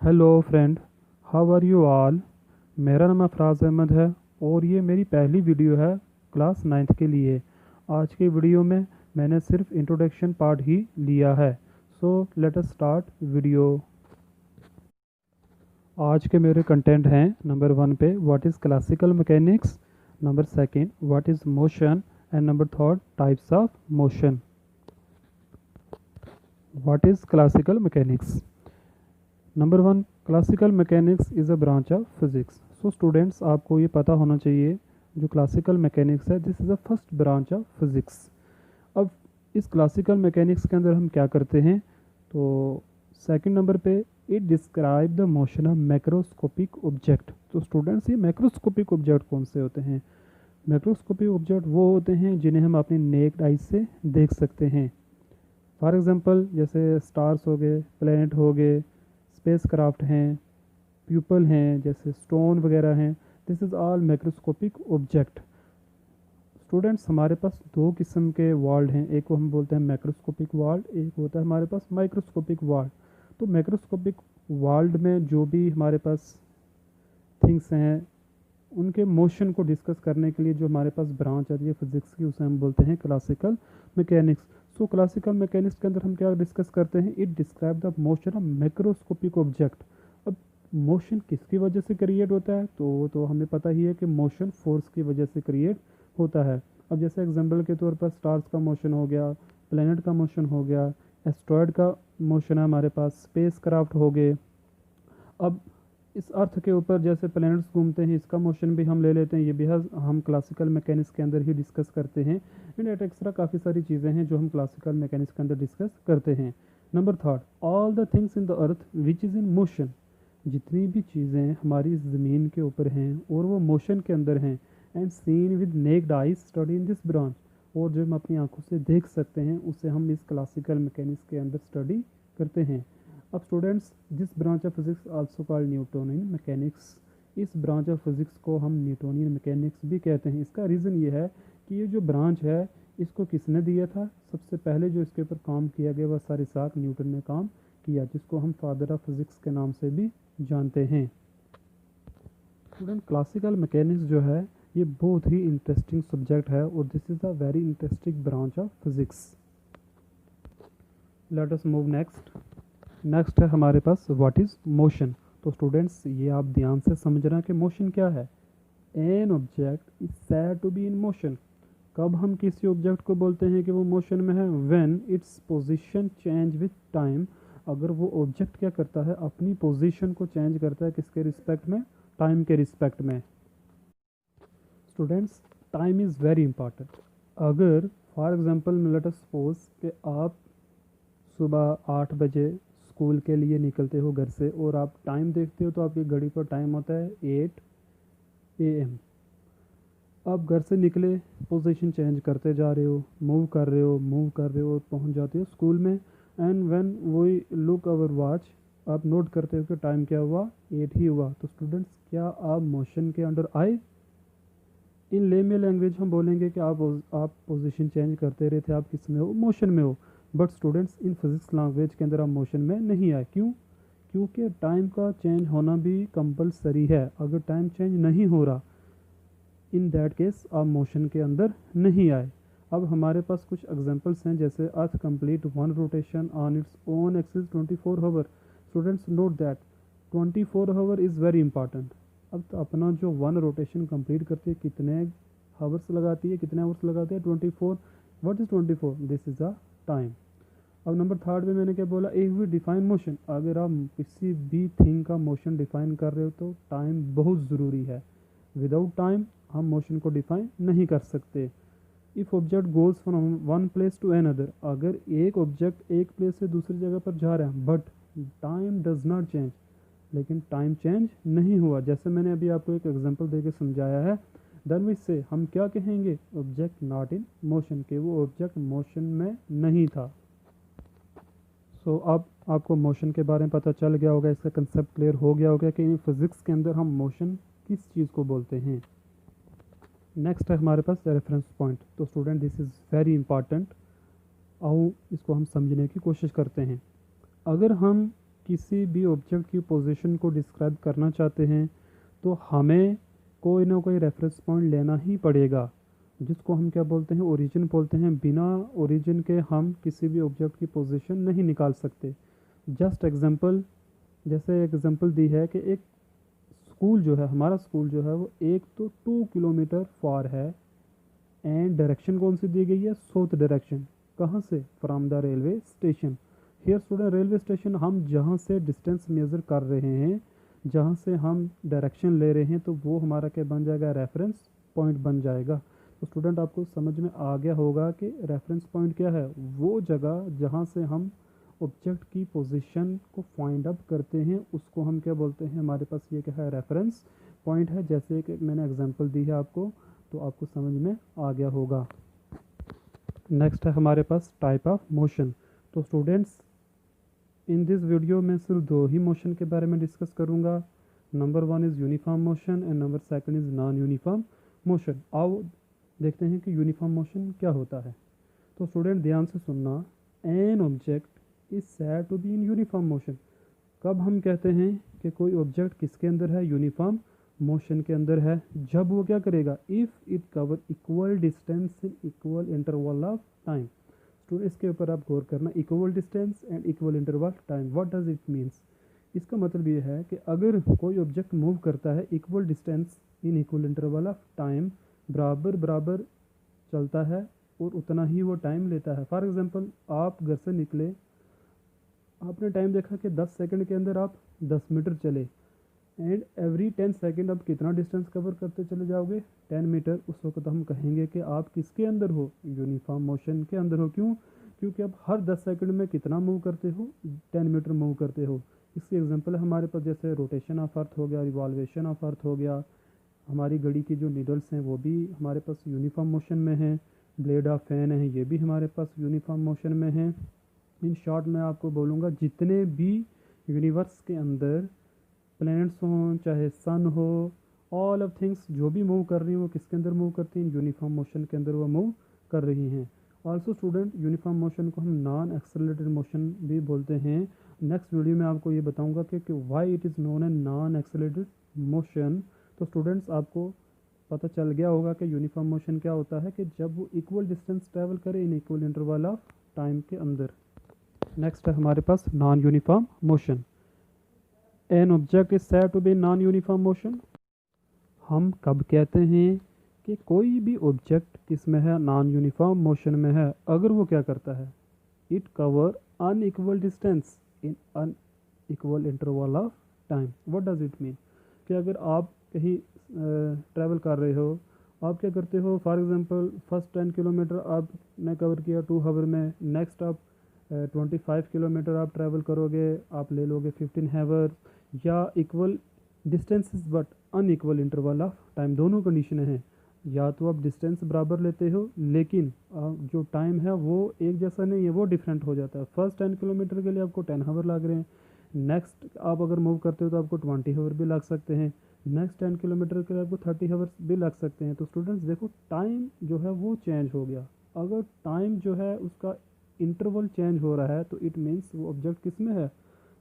Hello friend, how are you all. मेरा नाम अफराज अहमद है और ये मेरी पहली वीडियो है क्लास नाइन्थ के लिए। आज की वीडियो में मैंने सिर्फ इंट्रोडक्शन पार्ट ही लिया है। So let us start video. आज के मेरे कंटेंट हैं नंबर 1 पे what is classical mechanics, number 2 what is motion and number 3 types of motion. What is classical mechanics. Number 1, classical mechanics is a branch of physics. So students, आपको ये पता होना चाहिए जो क्लासिकल मैकेनिक्स है this is a first branch of physics. अब इस classical mechanics के अंदर हम क्या करते हैं, तो सेकंड नंबर पे it describe the motion of macroscopic object. तो स्टूडेंट्स, ये मैक्रोस्कोपिक ऑब्जेक्ट कौन से होते हैं? मैक्रोस्कोपिक ऑब्जेक्ट वो होते हैं जिन्हें हम अपनी नेक्ड आइज से देख सकते हैं। फॉर एग्जांपल जैसे स्टार्स हो गए, प्लैनेट हो गए, स्पेस क्राफ्ट हैं, प्यूपल हैं, जैसे स्टोन वगैरह हैं। This is all macroscopic object. Students, हमारे पास दो किस्म के वर्ल्ड हैं, एक को हम बोलते हैं मैक्रोस्कोपिक वर्ल्ड, एक होता है हमारे पास माइक्रोस्कोपिक वर्ल्ड। तो मैक्रोस्कोपिक वर्ल्ड में जो भी हमारे पास थिंग्स हैं उनके मोशन को डिस्कस करने के लिए जो हमारे पास ब्रांच आती है फिजिक्स की, उसे हम बोलते हैं क्लासिकल मैकेनिक्स। सो क्लासिकल मैकेनिक्स के अंदर हम क्या डिस्कस करते हैं, it describe the motion of macroscopic object. अब मोशन किसकी वजह से क्रिएट होता है, तो वो तो हमें पता ही है कि मोशन फोर्स की वजह से क्रिएट होता है। अब जैसे एग्जांपल के तौर पर स्टार्स का मोशन हो गया, प्लैनेट का मोशन हो गया, एस्ट्रॉयड का मोशन है हमारे पास, स्पेस क्राफ्ट हो गए। अब इस अर्थ के ऊपर जैसे प्लैनेट्स घूमते हैं, इसका मोशन भी हम ले लेते हैं, ये भी हम क्लासिकल मैकेनिक्स के अंदर ही डिस्कस करते हैं। एंड एट एक्स्ट्रा काफ़ी सारी चीज़ें हैं जो हम क्लासिकल मैकेनिक्स के अंदर डिस्कस करते हैं। Number third, all the things in the earth which is in motion. जितनी भी चीज़ें हमारी ज़मीन के ऊपर हैं और वो मोशन के अंदर हैं, and seen with naked eyes study in this branch. और जो हम अपनी आंखों से देख सकते हैं उसे हम इस क्लासिकल मैकेनिक्स के अंदर स्टडी करते हैं। अब students, this branch of physics also called Newtonian mechanics. इस ब्रांच ऑफ फिजिक्स को हम न्यूटोनियन मैकेनिक्स भी कहते हैं। इसका रीज़न ये है कि ये जो ब्रांच है इसको किसने दिया था? सबसे पहले जो इसके ऊपर काम किया गया वह सर इसहाक न्यूटन ने काम किया, जिसको हम फादर ऑफ फिजिक्स के नाम से भी जानते हैं। स्टूडेंट, क्लासिकल मैकेनिक्स जो है ये बहुत ही इंटरेस्टिंग सब्जेक्ट है और this is a very interesting branch of physics. Let us move next. Next है हमारे पास व्हाट इज़ मोशन। तो स्टूडेंट्स, ये आप ध्यान से समझना कि मोशन क्या है। An object is said to be in motion. कब हम किसी ऑब्जेक्ट को बोलते हैं कि वो मोशन में है? When its position change with time. अगर वो ऑब्जेक्ट क्या करता है, अपनी पोजीशन को चेंज करता है, किसके रिस्पेक्ट में? टाइम के रिस्पेक्ट में। Students, time is very important. अगर for example let us suppose कि आप सुबह 8 बजे स्कूल के लिए निकलते हो घर से और आप टाइम देखते हो तो आपकी घड़ी पर टाइम होता है 8 AM। आप घर से निकले, पोजीशन चेंज करते जा रहे हो, मूव कर रहे हो, मूव कर रहे हो, पहुंच जाते हो स्कूल में। And when we look our watch, आप नोट करते हो कि टाइम क्या हुआ? 8 ही हुआ। तो स्टूडेंट्स, क्या आप मोशन के अंडर आए? इन लेमे लैंग्वेज हम बोलेंगे कि आप पोजीशन चेंज करते रहे थे, आप किस में हो? मोशन में हो। But students, in physics language के अंदर आप मोशन में नहीं आए। क्यों? क्योंकि टाइम का चेंज होना भी कंपलसरी है। अगर टाइम चेंज नहीं हो रहा, इन दैट केस आप मोशन के अंदर नहीं आए। अब हमारे पास कुछ एग्जांपल्स हैं, जैसे earth complete one rotation on its own axis 24 hour. Students, note that 24 hour is very important. अब तो अपना जो वन रोटेशन कंप्लीट करती है कितने हावर्स लगाती है, कितने आवर्स लगाती है? 24। What is 24? This is a time. अब नंबर थर्ड में मैंने क्या बोला? इफ वी डिफाइन मोशन, अगर आप किसी भी थिंग का मोशन डिफाइन कर रहे हो तो टाइम बहुत ज़रूरी है। विदाउट टाइम हम मोशन को डिफाइन नहीं कर सकते। If object goes from one place to another, अगर एक ऑब्जेक्ट एक प्लेस से दूसरी जगह पर जा रहा है but time does not change, लेकिन टाइम चेंज नहीं हुआ, जैसे मैंने अभी आपको एक एग्जांपल देके समझाया है, देन वी से हम क्या कहेंगे? ऑब्जेक्ट नॉट इन मोशन, के वो ऑब्जेक्ट मोशन में नहीं था। सो अब आपको मोशन के बारे में पता चल गया होगा, इसका कंसेप्ट क्लियर हो गया होगा कि फिज़िक्स के अंदर हम मोशन किस चीज़ को बोलते हैं। नेक्स्ट है हमारे पास रेफरेंस पॉइंट। तो student, this is very important. आओ इसको हम समझने की कोशिश करते हैं। अगर हम किसी भी ऑब्जेक्ट की पोजीशन को डिस्क्राइब करना चाहते हैं तो हमें कोई ना कोई रेफरेंस पॉइंट लेना ही पड़ेगा, जिसको हम क्या बोलते हैं, ओरिजिन बोलते हैं। बिना ओरिजिन के हम किसी भी ऑब्जेक्ट की पोजीशन नहीं निकाल सकते। जस्ट एग्जांपल, जैसे एग्जांपल दी है कि एक स्कूल जो है, हमारा स्कूल जो है वो एक तो 2 किलोमीटर फार है एंड डायरेक्शन कौन सी दी गई है, साउथ डायरेक्शन। कहाँ से, from the railway station. Here student, railway station हम जहाँ से डिस्टेंस मेज़र कर रहे हैं, जहाँ से हम डायरेक्शन ले रहे हैं, तो वो हमारा क्या बन जाएगा, रेफरेंस पॉइंट बन जाएगा। तो स्टूडेंट आपको समझ में आ गया होगा कि रेफरेंस पॉइंट क्या है, वो जगह जहाँ से हम ऑब्जेक्ट की पोजीशन को फाइंड आउट करते हैं, उसको हम क्या बोलते हैं, हमारे पास ये क्या है, रेफरेंस पॉइंट है। जैसे कि मैंने एग्जांपल दी है आपको, तो आपको समझ में आ गया होगा। नेक्स्ट है हमारे पास टाइप ऑफ मोशन। तो स्टूडेंट्स, इन दिस वीडियो में सिर्फ दो ही मोशन के बारे में डिस्कस करूंगा। Number 1 is uniform motion and number 2 is non uniform motion. आओ देखते हैं कि यूनिफॉर्म मोशन क्या होता है। तो स्टूडेंट ध्यान से सुनना, an object is said to be in uniform motion. कब हम कहते हैं कि कोई ऑब्जेक्ट किसके अंदर है, यूनिफॉर्म मोशन के अंदर है, जब वो क्या करेगा, if it cover equal distance in equal interval of time. तो इसके ऊपर आप गौर करना, equal distance and equal interval time, what does it means. इसका मतलब ये है कि अगर कोई ऑब्जेक्ट मूव करता है equal distance in equal interval of time, बराबर बराबर चलता है और उतना ही वो टाइम लेता है। फॉर एग्जांपल, आप घर से निकले, आपने टाइम देखा कि 10 सेकंड के अंदर आप 10 मीटर चले, एंड एवरी 10 सेकंड आप कितना डिस्टेंस कवर करते चले जाओगे, 10 मीटर। उस वक्त हम कहेंगे कि आप किसके अंदर हो, यूनिफॉर्म मोशन के अंदर हो। क्यों, क्योंकि आप हर 10 सेकंड में कितना मूव करते हो, 10 मीटर मूव करते हो। इसकी एग्जांपल है हमारे पास, जैसे रोटेशन ऑफ अर्थ हो गया, रिवॉल्वेशन ऑफ अर्थ हो गया, हमारी घड़ी की जो नीडल्स हैं वो भी हमारे पास यूनिफॉर्म मोशन में हैं, ब्लेड ऑफ फैन है ये भी हमारे पास यूनिफॉर्म मोशन में है। इन शॉर्ट मैं आपको बोलूँगा, जितने भी यूनिवर्स के अंदर प्लैनेट्स हों, चाहे सन हो, ऑल ऑफ थिंग्स जो भी मूव कर रही हैं वो किसके अंदर मूव करती हैं, यूनिफॉर्म मोशन के अंदर वो मूव कर रही हैं। ऑल्सो स्टूडेंट, यूनिफॉर्म मोशन को हम नॉन एक्सेलरेटेड मोशन भी बोलते हैं। नेक्स्ट वीडियो में आपको ये बताऊंगा कि why it is known as non accelerated motion. तो स्टूडेंट्स, आपको पता चल गया होगा कि यूनिफॉर्म मोशन क्या होता है, कि जब वो इक्वल डिस्टेंस ट्रैवल करे in equal interval of time के अंदर। नेक्स्ट है हमारे पास non uniform motion. An object is said to be non uniform motion. हम कब कहते हैं कि कोई भी ऑब्जेक्ट किस में है, नॉन यूनिफॉर्म मोशन में है, अगर वो क्या करता है, it cover unequal distance in unequal interval of time. What does it mean, कि अगर आप कहीं ट्रैवल कर रहे हो, आप क्या करते हो, फॉर एग्जांपल फर्स्ट 10 किलोमीटर आपने कवर किया 2 आवर में, नेक्स्ट आप 25 किलोमीटर आप ट्रैवल करोगे, आप ले लोगे 15 आवर्स, या equal distances but unequal interval of time. दोनों कंडीशनें हैं, या तो आप डिस्टेंस बराबर लेते हो लेकिन जो टाइम है वो एक जैसा नहीं है, वो डिफरेंट हो जाता है। फर्स्ट 10 किलोमीटर के लिए आपको 10 आवर लग रहे हैं, नेक्स्ट आप अगर मूव करते हो तो आपको 20 आवर भी लग सकते हैं, नेक्स्ट 10 किलोमीटर के लिए आपको 30 आवर्स भी लग सकते हैं। तो स्टूडेंट्स देखो, टाइम जो है वो चेंज हो गया। अगर टाइम जो है उसका इंटरवल चेंज हो रहा है तो इट मीन्स वो ऑब्जेक्ट किस में है,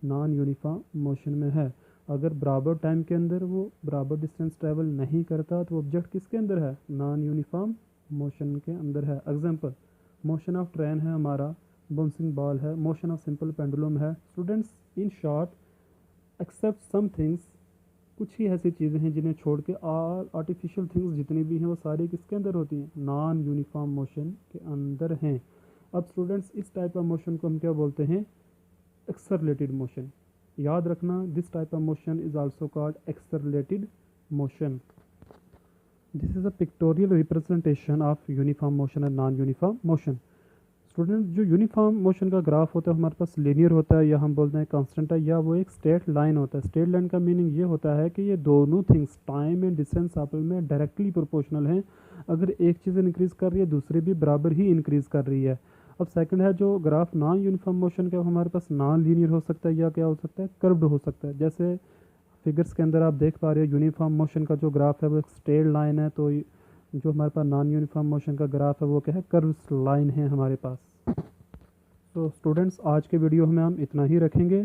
नॉन यूनिफॉर्म मोशन में है। अगर बराबर टाइम के अंदर वो बराबर डिस्टेंस ट्रैवल नहीं करता तो ऑब्जेक्ट किसके अंदर है, नॉन यूनिफॉर्म मोशन के अंदर है। एग्जांपल, मोशन ऑफ ट्रेन है हमारा, बाउंसिंग बॉल है, मोशन ऑफ सिंपल पेंडुलम है। Students, in short, except some things, कुछ ही ऐसी चीज़ें हैं जिन्हें छोड़ के ऑल आर्टिफिशियल थिंग्स जितनी भी हैं वो सारी किसके अंदर होती हैं, नॉन यूनिफॉर्म मोशन के अंदर हैं। अब स्टूडेंट्स, इस टाइप ऑफ मोशन को हम क्या बोलते हैं, एक्सेलरेटेड मोशन। याद रखना, this type of motion is also called accelerated motion. This is a pictorial representation of uniform motion and non uniform motion. Students, जो यूनिफॉर्म मोशन का ग्राफ होता है हमारे पास लीनियर होता है, या हम बोलते हैं कांस्टेंट है, या वो एक स्ट्रेट लाइन होता है। स्ट्रेट लाइन का मीनिंग ये होता है कि ये दोनों थिंग्स टाइम एंड डिस्टेंस आपस में डायरेक्टली प्रोपोर्शनल हैं। अगर एक चीज़ इंक्रीज़ कर रही है दूसरी भी बराबर ही इंक्रीज़ कर रही है। अब सेकंड है जो ग्राफ नॉन यूनिफॉर्म मोशन का, हमारे पास नॉन लीनियर हो सकता है या क्या हो सकता है, कर्व्ड हो सकता है। जैसे फिगर्स के अंदर आप देख पा रहे हो, यूनिफॉर्म मोशन का जो ग्राफ है वो एक स्ट्रेट लाइन है, तो जो हमारे पास नॉन यूनिफॉर्म मोशन का ग्राफ है वो क्या है, कर्व्स लाइन है हमारे पास। तो स्टूडेंट्स, आज के वीडियो में हम इतना ही रखेंगे।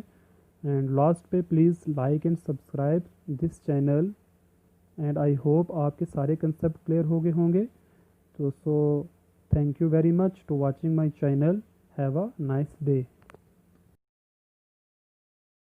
एंड लास्ट पे please like and subscribe this channel. And I hope आपके सारे कंसेप्ट क्लियर हो गए होंगे। तो thank you very much to watching my channel. Have a nice day.